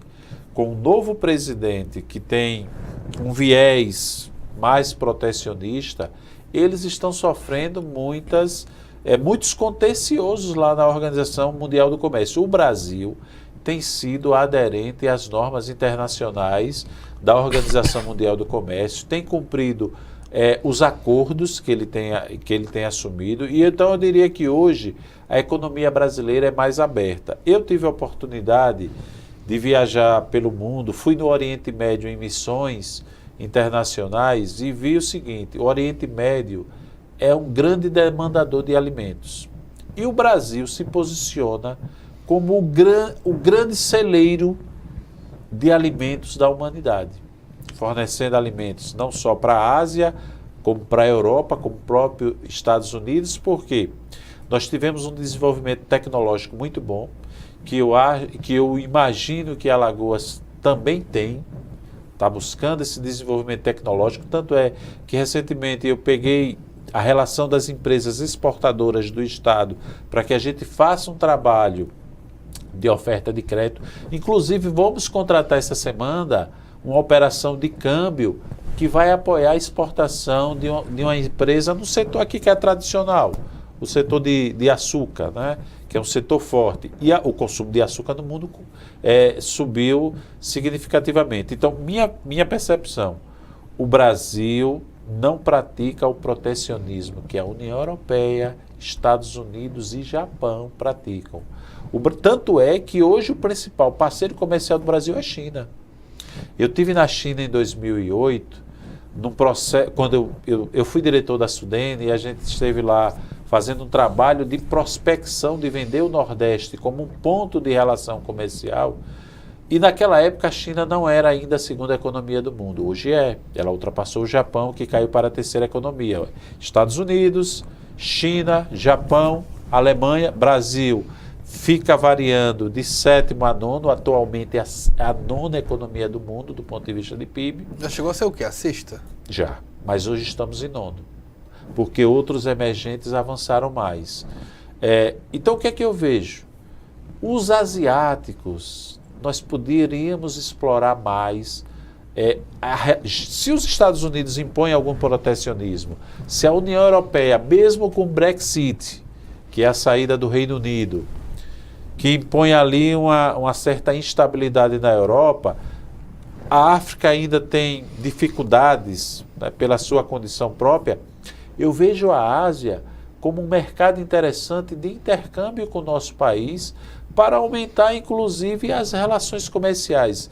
com um novo presidente que tem um viés mais protecionista, eles estão sofrendo muitos contenciosos lá na Organização Mundial do Comércio. O Brasil tem sido aderente às normas internacionais da Organização Mundial do Comércio, tem cumprido os acordos que ele tem assumido, e então eu diria que hoje a economia brasileira é mais aberta. Eu tive a oportunidade de viajar pelo mundo, fui no Oriente Médio em missões internacionais e vi o seguinte: o Oriente Médio é um grande demandador de alimentos e o Brasil se posiciona como o grande celeiro de alimentos da humanidade, fornecendo alimentos não só para a Ásia, como para a Europa, como o próprio Estados Unidos, porque nós tivemos um desenvolvimento tecnológico muito bom, que eu imagino que Alagoas também tem, está buscando esse desenvolvimento tecnológico, tanto é que recentemente eu peguei a relação das empresas exportadoras do Estado para que a gente faça um trabalho de oferta de crédito. Inclusive, vamos contratar essa semana uma operação de câmbio que vai apoiar a exportação de uma empresa no setor aqui que é tradicional, o setor de açúcar, né? Que é um setor forte. E o consumo de açúcar no mundo subiu significativamente. Então, minha percepção, o Brasil não pratica o protecionismo que a União Europeia, Estados Unidos e Japão praticam. Tanto é que hoje o principal parceiro comercial do Brasil é a China. Eu estive na China em 2008, num processo, quando eu fui diretor da Sudene, e a gente esteve lá fazendo um trabalho de prospecção, de vender o Nordeste como um ponto de relação comercial. E naquela época a China não era ainda a segunda economia do mundo. Hoje é. Ela ultrapassou o Japão, que caiu para a terceira economia. Estados Unidos, China, Japão, Alemanha, Brasil. Fica variando de sétimo a nono, atualmente é a nona economia do mundo, do ponto de vista de PIB. Já chegou a ser o quê? A sexta? Já, mas hoje estamos em nono, porque outros emergentes avançaram mais. Então o que é que eu vejo? Os asiáticos, nós poderíamos explorar mais. Se os Estados Unidos impõem algum protecionismo, se a União Europeia, mesmo com o Brexit, que é a saída do Reino Unido, que impõe ali uma certa instabilidade na Europa. A África ainda tem dificuldades, né, pela sua condição própria. Eu vejo a Ásia como um mercado interessante de intercâmbio com o nosso país para aumentar, inclusive, as relações comerciais.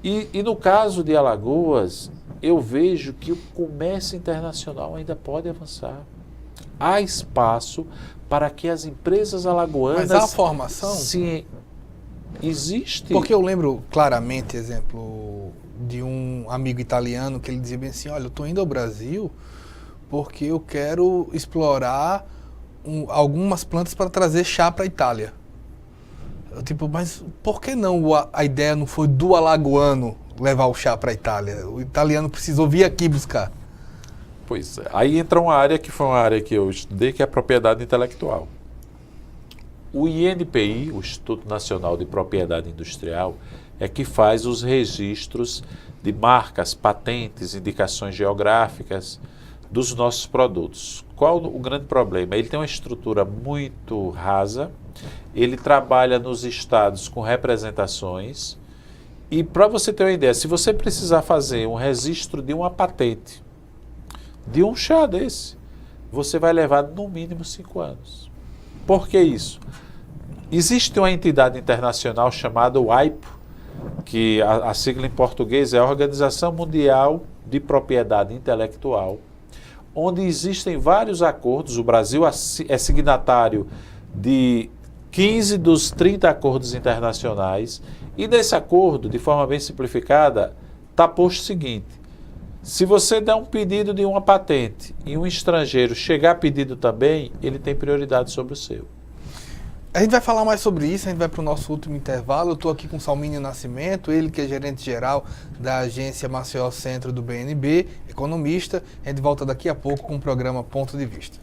E no caso de Alagoas, eu vejo que o comércio internacional ainda pode avançar. Há espaço para que as empresas alagoanas... Mas há formação? Sim, existe. Porque eu lembro claramente, exemplo, de um amigo italiano que ele dizia bem assim, olha, eu estou indo ao Brasil porque eu quero explorar algumas plantas para trazer chá para a Itália. Tipo, mas por que não a ideia não foi do alagoano levar o chá para a Itália? O italiano precisou vir aqui buscar. Pois é. Aí entra uma área que foi uma área que eu estudei, que é a propriedade intelectual. O INPI, o Instituto Nacional de Propriedade Industrial, é que faz os registros de marcas, patentes, indicações geográficas dos nossos produtos. Qual o grande problema? Ele tem uma estrutura muito rasa, ele trabalha nos estados com representações e, para você ter uma ideia, se você precisar fazer um registro de uma patente, de um chá desse, você vai levar no mínimo 5 anos. Por que isso? Existe uma entidade internacional chamada WIPO, que a sigla em português é a Organização Mundial de Propriedade Intelectual, onde existem vários acordos. O Brasil é signatário de 15 dos 30 acordos internacionais, e nesse acordo, de forma bem simplificada, está posto o seguinte: se você der um pedido de uma patente e um estrangeiro chegar pedido também, ele tem prioridade sobre o seu. A gente vai falar mais sobre isso, a gente vai para o nosso último intervalo. Eu estou aqui com Salmínio Nascimento, ele que é gerente-geral da agência Maceió Centro do BNB, economista. A gente volta daqui a pouco com o programa Ponto de Vista.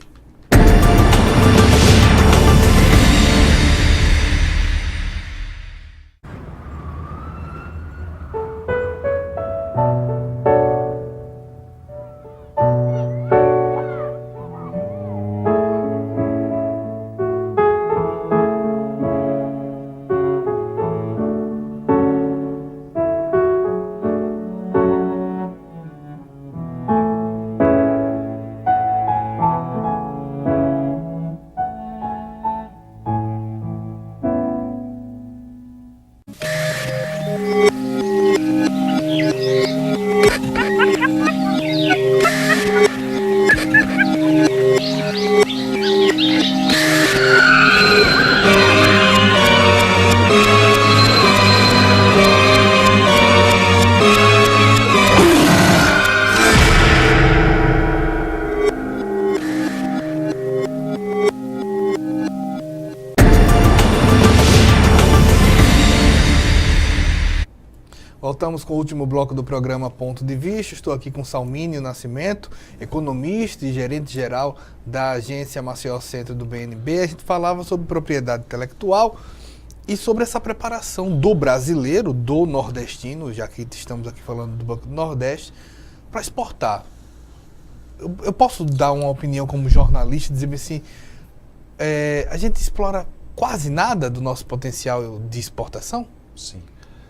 Voltamos com o último bloco do programa Ponto de Vista. Estou aqui com Salmínio Nascimento, economista e gerente-geral da agência Maceió Centro do BNB. A gente falava sobre propriedade intelectual e sobre essa preparação do brasileiro, do nordestino, já que estamos aqui falando do Banco do Nordeste, para exportar. Eu posso dar uma opinião como jornalista, dizer assim, a gente explora quase nada do nosso potencial de exportação? Sim.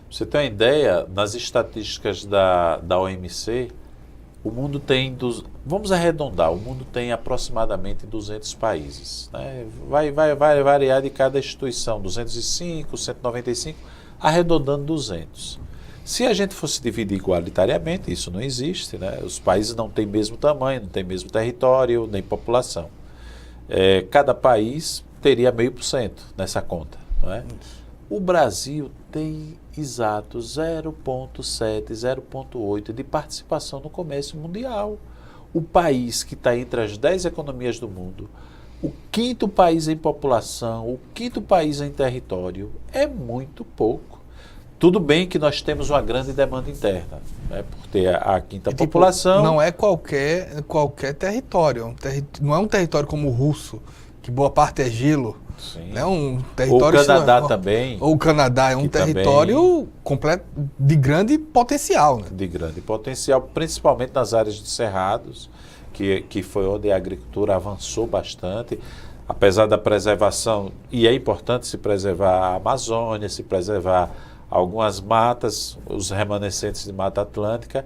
Você tem uma ideia, nas estatísticas da OMC, o mundo tem, vamos arredondar, o mundo tem aproximadamente 200 países. Né? Vai variar de cada instituição, 205, 195, arredondando 200. Se a gente fosse dividir igualitariamente, isso não existe, né? Os países não têm mesmo tamanho, não têm mesmo território, nem população. Cada país teria 0,5% nessa conta. Não é? O Brasil tem exato 0,7, 0,8 de participação no comércio mundial. O país que está entre as 10 economias do mundo, o 5º país em população, o 5º país em território, é muito pouco. Tudo bem que nós temos uma grande demanda interna, né, por ter a 5ª população. Não é qualquer território, não é um território como o russo, que boa parte é gelo. Sim. É um território, ou o Canadá também. Ou o Canadá é um território completo, de grande potencial. Né? De grande potencial, principalmente nas áreas de cerrados, que foi onde a agricultura avançou bastante. apesar da preservação, e é importante se preservar a Amazônia, se preservar algumas matas, os remanescentes de Mata Atlântica,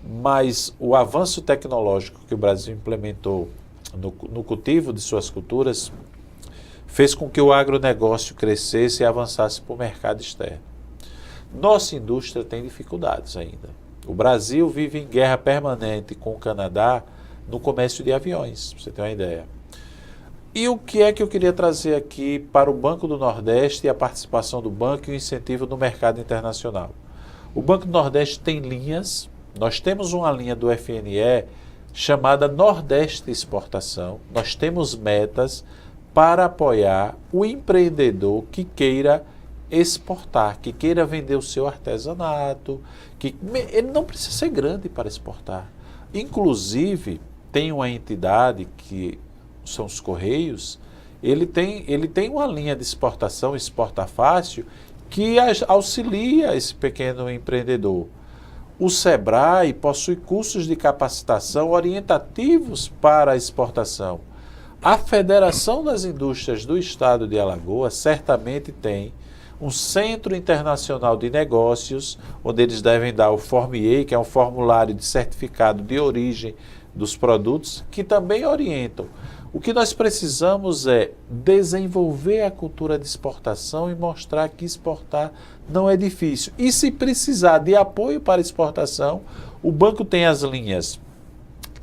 mas o avanço tecnológico que o Brasil implementou no cultivo de suas culturas fez com que o agronegócio crescesse e avançasse para o mercado externo. Nossa indústria tem dificuldades ainda. O Brasil vive em guerra permanente com o Canadá no comércio de aviões, para você ter uma ideia. E o que é que eu queria trazer aqui para o Banco do Nordeste e a participação do banco e o incentivo no mercado internacional? O Banco do Nordeste tem linhas, nós temos uma linha do FNE chamada Nordeste Exportação, nós temos metas para apoiar o empreendedor que queira exportar, que queira vender o seu artesanato, que ele não precisa ser grande para exportar. Inclusive, tem uma entidade que são os Correios, ele tem uma linha de exportação, Exporta Fácil, que auxilia esse pequeno empreendedor. O SEBRAE possui cursos de capacitação orientativos para a exportação. A Federação das Indústrias do Estado de Alagoas certamente tem um Centro Internacional de Negócios, onde eles devem dar o Formier, que é um formulário de certificado de origem dos produtos, que também orientam. O que nós precisamos é desenvolver a cultura de exportação e mostrar que exportar não é difícil. E se precisar de apoio para exportação, o banco tem as linhas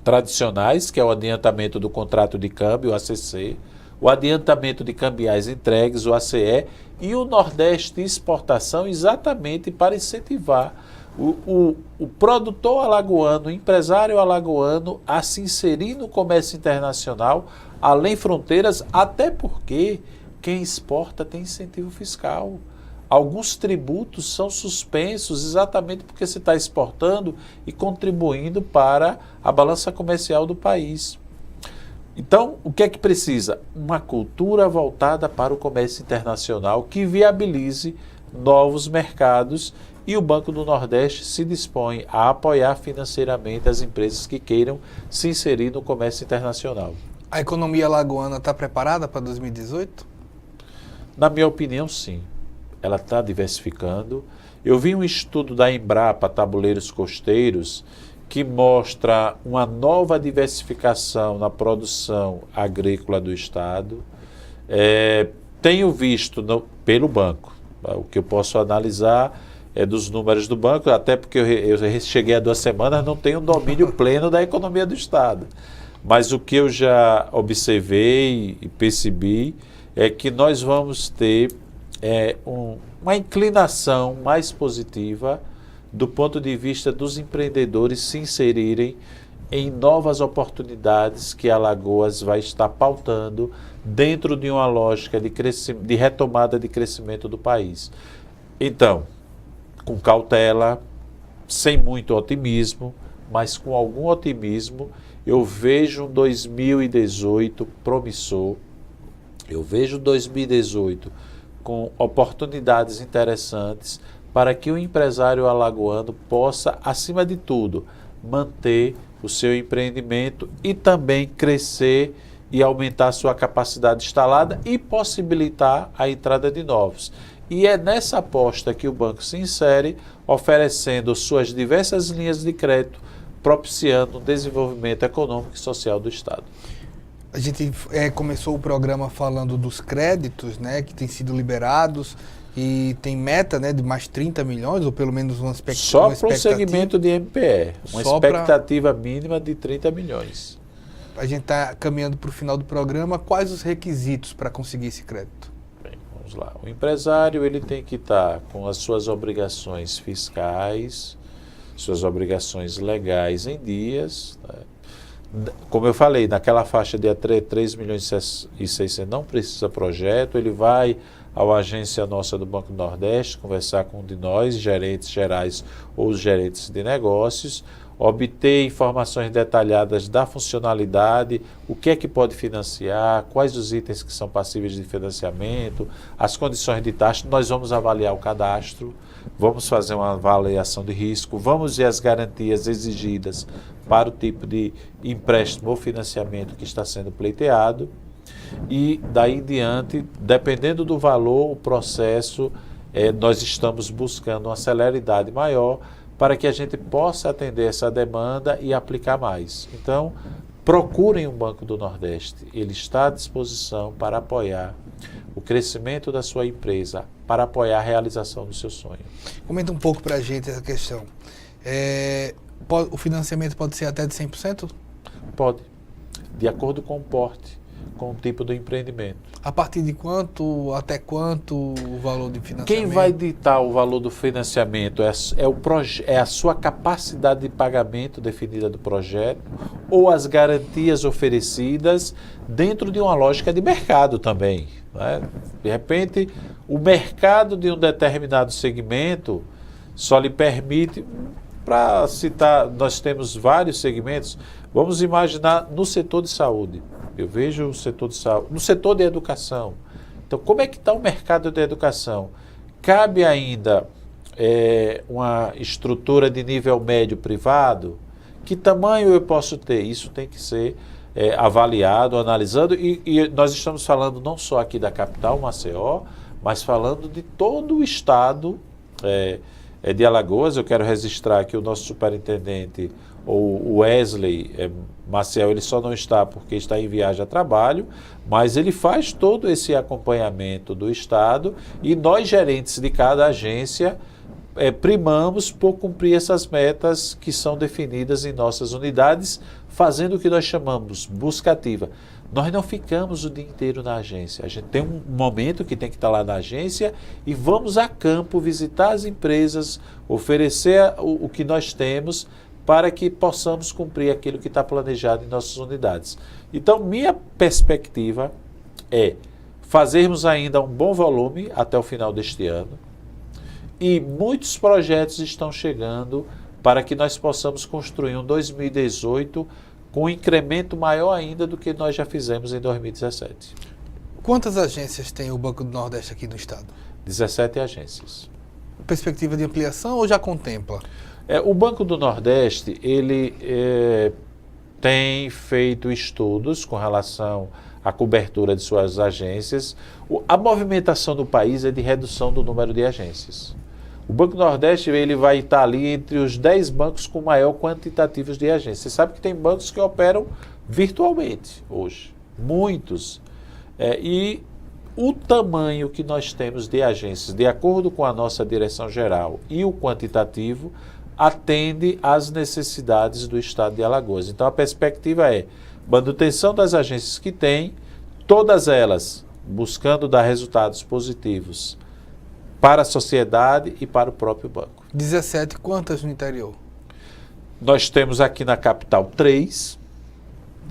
tradicionais, que é o adiantamento do contrato de câmbio, o ACC, o adiantamento de cambiais entregues, o ACE, e o Nordeste Exportação, exatamente para incentivar o produtor alagoano, o empresário alagoano a se inserir no comércio internacional, além fronteiras, até porque quem exporta tem incentivo fiscal. Alguns tributos são suspensos exatamente porque você está exportando e contribuindo para a balança comercial do país. Então, o que é que precisa? Uma cultura voltada para o comércio internacional que viabilize novos mercados, e o Banco do Nordeste se dispõe a apoiar financeiramente as empresas que queiram se inserir no comércio internacional. A economia alagoana está preparada para 2018? Na minha opinião, sim. Ela está diversificando. Eu vi um estudo da Embrapa, Tabuleiros Costeiros, que mostra uma nova diversificação na produção agrícola do Estado. Tenho visto pelo banco, o que eu posso analisar é dos números do banco, até porque eu cheguei há 2 semanas, não tenho um domínio pleno da economia do Estado. Mas o que eu já observei e percebi é que nós vamos ter uma inclinação mais positiva do ponto de vista dos empreendedores se inserirem em novas oportunidades que Alagoas vai estar pautando dentro de uma lógica de retomada de crescimento do país. Então, com cautela, sem muito otimismo, mas com algum otimismo, eu vejo um 2018 promissor, eu vejo 2018 com oportunidades interessantes para que o empresário alagoano possa, acima de tudo, manter o seu empreendimento e também crescer e aumentar sua capacidade instalada e possibilitar a entrada de novos. E é nessa aposta que o banco se insere, oferecendo suas diversas linhas de crédito, propiciando o desenvolvimento econômico e social do Estado. A gente começou o programa falando dos créditos, né, que têm sido liberados, e tem meta, né, de mais 30 milhões, ou pelo menos uma expectativa. Só para o segmento de MPE, uma expectativa mínima de 30 milhões. A gente está caminhando para o final do programa. Quais os requisitos para conseguir esse crédito? Bem, vamos lá. O empresário ele tem que estar com as suas obrigações fiscais, suas obrigações legais em dias, né? Como eu falei, naquela faixa de 3 milhões e 600 não precisa projeto, ele vai à agência nossa do Banco do Nordeste, conversar com um de nós, gerentes gerais ou os gerentes de negócios, obter informações detalhadas da funcionalidade, o que é que pode financiar, quais os itens que são passíveis de financiamento, as condições de taxa. Nós vamos avaliar o cadastro, vamos fazer uma avaliação de risco, vamos ver as garantias exigidas para o tipo de empréstimo ou financiamento que está sendo pleiteado. e daí em diante, dependendo do valor, o processo, nós estamos buscando uma celeridade maior para que a gente possa atender essa demanda e aplicar mais. Então, procurem o Banco do Nordeste, ele está à disposição para apoiar o crescimento da sua empresa, para apoiar a realização do seu sonho. Comenta um pouco para a gente essa questão. O financiamento pode ser até de 100%? Pode, de acordo com o porte, com o tipo do empreendimento. A partir de quanto, até quanto o valor de financiamento? Quem vai ditar o valor do financiamento é a sua capacidade de pagamento definida do projeto ou as garantias oferecidas dentro de uma lógica de mercado também, né? De repente, o mercado de um determinado segmento só lhe permite, para citar, nós temos vários segmentos, vamos imaginar no setor de saúde. Eu vejo o setor de saúde, no setor de educação. Então, como é que está o mercado de educação? Cabe ainda uma estrutura de nível médio privado? Que tamanho eu posso ter? Isso tem que ser avaliado, analisando, e nós estamos falando não só aqui da capital, Maceió, mas falando de todo o estado de Alagoas. Eu quero registrar que o nosso superintendente, o Wesley Maciel, ele só não está porque está em viagem a trabalho, mas ele faz todo esse acompanhamento do Estado e nós, gerentes de cada agência, primamos por cumprir essas metas que são definidas em nossas unidades, fazendo o que nós chamamos busca ativa. Nós não ficamos o dia inteiro na agência. A gente tem um momento que tem que estar lá na agência e vamos a campo visitar as empresas, oferecer o que nós temos para que possamos cumprir aquilo que está planejado em nossas unidades. Então, minha perspectiva é fazermos ainda um bom volume até o final deste ano e muitos projetos estão chegando para que nós possamos construir um 2018 com um incremento maior ainda do que nós já fizemos em 2017. Quantas agências tem o Banco do Nordeste aqui no estado? 17 agências. Perspectiva de ampliação ou já contempla? O Banco do Nordeste, ele tem feito estudos com relação à cobertura de suas agências. A movimentação do país é de redução do número de agências. O Banco do Nordeste, ele vai estar ali entre os 10 bancos com maior quantitativo de agências. Você sabe que tem bancos que operam virtualmente hoje, muitos. E o tamanho que nós temos de agências, de acordo com a nossa direção geral e o quantitativo, atende às necessidades do estado de Alagoas. Então a perspectiva é manutenção das agências que tem, todas elas buscando dar resultados positivos para a sociedade e para o próprio banco. 17, quantas no interior? Nós temos aqui na capital 3,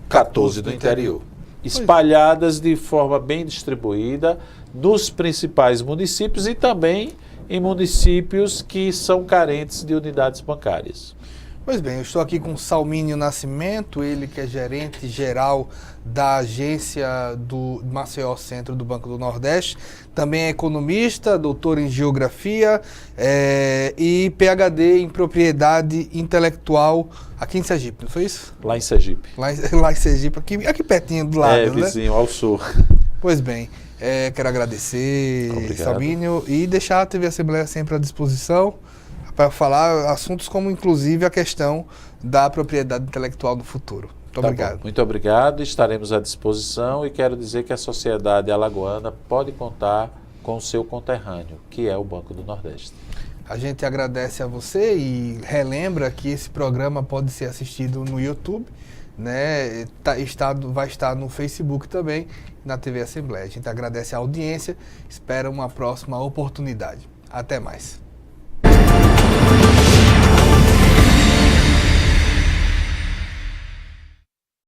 14 do interior. Espalhadas de forma bem distribuída nos principais municípios e também em municípios que são carentes de unidades bancárias. Pois bem, eu estou aqui com Salmínio Nascimento, ele que é gerente geral da agência do Maceió Centro do Banco do Nordeste, também é economista, doutor em geografia e PhD em propriedade intelectual aqui em Sergipe, não foi isso? Lá em Sergipe. Lá em Sergipe, aqui pertinho do lado, né? Vizinho, ao sul. Pois bem, quero agradecer, Salmínio, e deixar a TV Assembleia sempre à disposição para falar assuntos como, inclusive, a questão da propriedade intelectual no futuro. Muito obrigado. Bom. Muito obrigado, estaremos à disposição e quero dizer que a sociedade alagoana pode contar com o seu conterrâneo, que é o Banco do Nordeste. A gente agradece a você e relembra que esse programa pode ser assistido no YouTube, né? Vai estar no Facebook também, na TV Assembleia. A gente agradece a audiência, espera uma próxima oportunidade. Até mais.